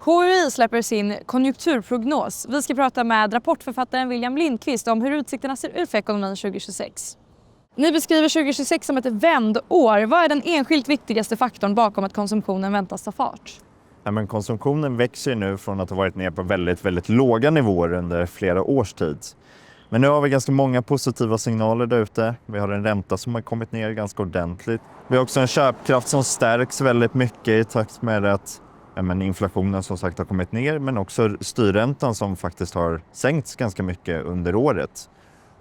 HUI släpper sin konjunkturprognos. Vi ska prata med rapportförfattaren William Lindqvist om hur utsikterna ser ut för ekonomin 2026. Ni beskriver 2026 som ett vändår. Vad är den enskilt viktigaste faktorn bakom att konsumtionen väntas ta fart? Ja, men konsumtionen växer nu från att ha varit ner på väldigt låga nivåer under flera års tid. Men nu har vi ganska många positiva signaler där ute. Vi har en ränta som har kommit ner ganska ordentligt. Vi har också en köpkraft som stärks väldigt mycket i takt med att inflationen som sagt har kommit ner, men också styrräntan som faktiskt har sänkts ganska mycket under året.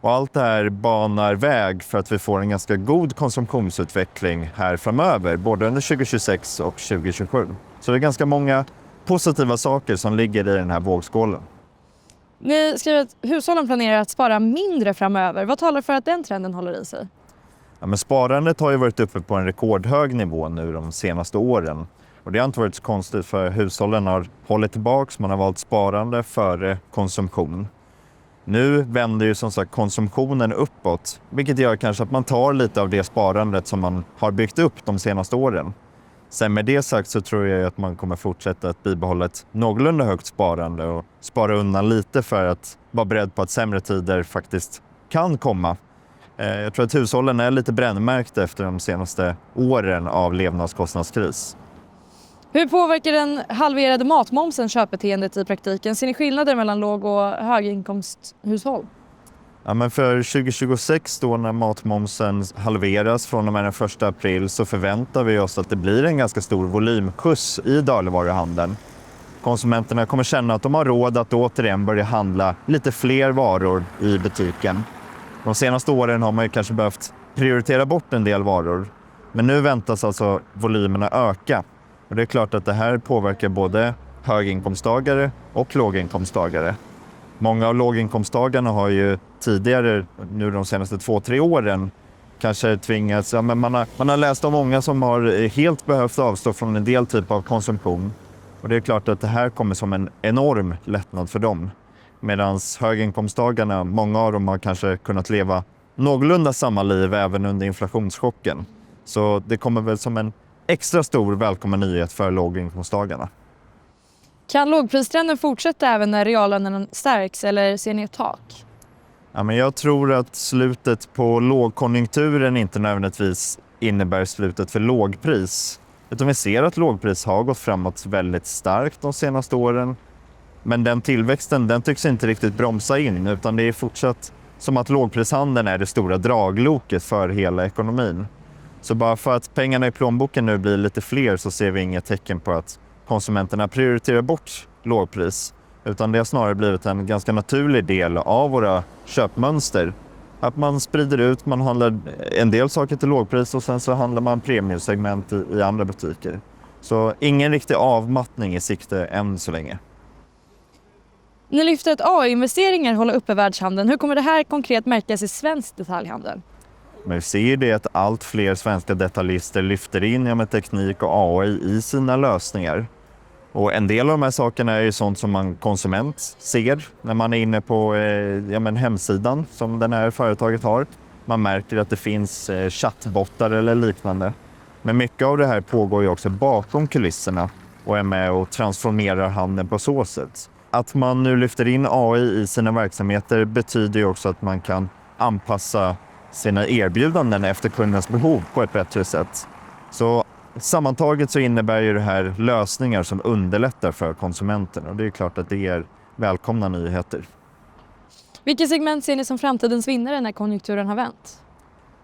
Och allt det här banar väg för att vi får en ganska god konsumtionsutveckling här framöver, både under 2026 och 2027. Så det är ganska många positiva saker som ligger i den här vågskålen. Ni skriver att hushållen planerar att spara mindre framöver. Vad talar för att den trenden håller i sig? Ja, men sparandet har ju varit uppe på en rekordhög nivå nu de senaste åren. Och det har inte varit så konstigt, för hushållen har hållit tillbaks, man har valt sparande före konsumtion. Nu vänder ju som sagt konsumtionen uppåt, vilket gör kanske att man tar lite av det sparandet som man har byggt upp de senaste åren. Sen med det sagt så tror jag att man kommer fortsätta att bibehålla ett någorlunda högt sparande och spara undan lite för att vara beredd på att sämre tider faktiskt kan komma. Jag tror att hushållen är lite brännmärkta efter de senaste åren av levnadskostnadskris. Hur påverkar den halverade matmomsen köpbeteendet i praktiken? Ser ni skillnader mellan låg- och höginkomsthushåll? Ja, men för 2026 då, när matmomsen halveras från och med den 1 april, så förväntar vi oss att det blir en ganska stor volymskjuts i dagligvaruhandeln. Konsumenterna kommer känna att de har råd att återigen börja handla lite fler varor i butiken. De senaste åren har man ju kanske behövt prioritera bort en del varor, men nu väntas alltså volymerna öka. Och det är klart att det här påverkar både höginkomsttagare och låginkomsttagare. Många av låginkomsttagarna har ju tidigare, nu de senaste 2-3 åren, kanske tvingats, man har läst om många som har helt behövt avstå från en del typ av konsumtion. Och det är klart att det här kommer som en enorm lättnad för dem. Medan höginkomsttagarna, många av dem har kanske kunnat leva någorlunda samma liv även under inflationschocken. Så det kommer väl som en extra stor välkommen nyhet för låginkomsttagarna. Kan lågpristrenden fortsätta även när reallönerna stärks, eller ser ni ett tak? Ja, men jag tror att slutet på lågkonjunkturen inte nödvändigtvis innebär slutet för lågpris. Utan vi ser att lågpris har gått framåt väldigt starkt de senaste åren. Men den tillväxten, den tycks inte riktigt bromsa in, utan det är fortsatt som att lågprishandeln är det stora dragloket för hela ekonomin. Så bara för att pengarna i plånboken nu blir lite fler så ser vi inget tecken på att konsumenterna prioriterar bort lågpris. Utan det har snarare blivit en ganska naturlig del av våra köpmönster. Att man sprider ut, man handlar en del saker till lågpris och sen så handlar man premiumsegment i andra butiker. Så ingen riktig avmattning i sikte än så länge. Ni lyfter att AI-investeringar håller uppe världshandeln. Hur kommer det här konkret märkas i svensk detaljhandel? Men vi ser det att allt fler svenska detaljister lyfter in med teknik och AI i sina lösningar. Och en del av de här sakerna är ju sånt som man konsument ser när man är inne på hemsidan som den här företaget har. Man märker att det finns chattbottar eller liknande. Men mycket av det här pågår ju också bakom kulisserna och är med och transformerar handeln på så sätt. Att man nu lyfter in AI i sina verksamheter betyder ju också att man kan anpassa sina erbjudanden efter kundens behov på ett bättre sätt. Så sammantaget så innebär ju det här lösningar som underlättar för konsumenten, och det är klart att det är välkomna nyheter. Vilket segment ser ni som framtidens vinnare när konjunkturen har vänt?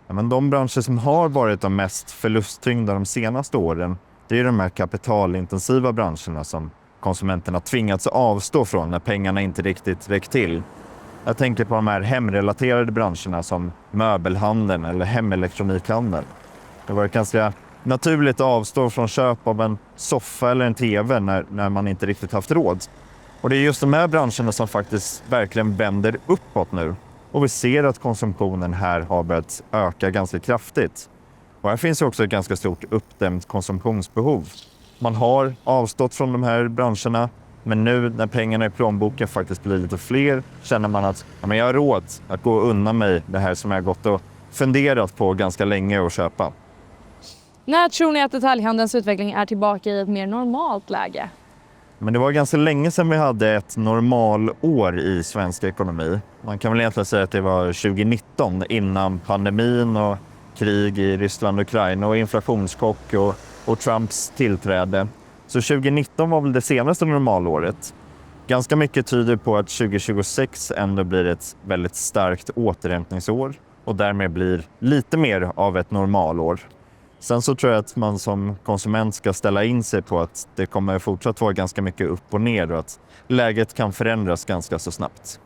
Ja, men de branscher som har varit de mest förlusttyngda de senaste åren, det är de här kapitalintensiva branscherna som konsumenterna tvingats avstå från när pengarna inte riktigt räcker till. Jag tänker på de här hemrelaterade branscherna som möbelhandeln eller hemelektronikhandeln. Det var ganska naturligt att avstå från köp av en soffa eller en tv när man inte riktigt haft råd. Och det är just de här branscherna som faktiskt verkligen vänder uppåt nu. Och vi ser att konsumtionen här har börjat öka ganska kraftigt. Och här finns också ett ganska stort uppdämt konsumtionsbehov. Man har avstått från de här branscherna, men nu när pengarna i plånboken faktiskt blir lite fler känner man att jag har råd att gå undan mig det här som jag gått och funderat på ganska länge att köpa. När tror ni att detaljhandelns utveckling är tillbaka i ett mer normalt läge? Men det var ganska länge sedan vi hade ett normalår i svensk ekonomi. Man kan väl egentligen säga att det var 2019 innan pandemin och krig i Ryssland och Ukraina och inflationschock och Trumps tillträde. Så 2019 var väl det senaste normalåret. Ganska mycket tyder på att 2026 ändå blir ett väldigt starkt återhämtningsår och därmed blir lite mer av ett normalår. Sen så tror jag att man som konsument ska ställa in sig på att det kommer fortsatt vara ganska mycket upp och ner och att läget kan förändras ganska så snabbt.